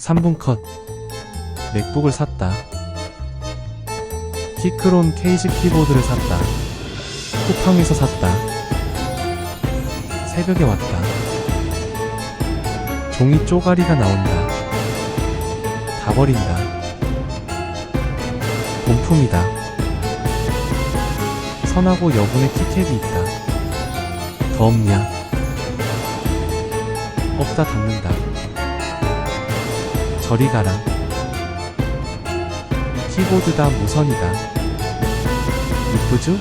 3분 컷. 맥북을 샀다. 키크론 케이지 키보드를 샀다. 쿠팡에서 샀다. 새벽에 왔다. 종이 쪼가리가 나온다. 다 버린다. 본품이다. 선하고 여분의 키캡이 있다. 더 없냐? 없다 닫는다. 저리 가라. 키보드 다 무선이다. 이쁘죠?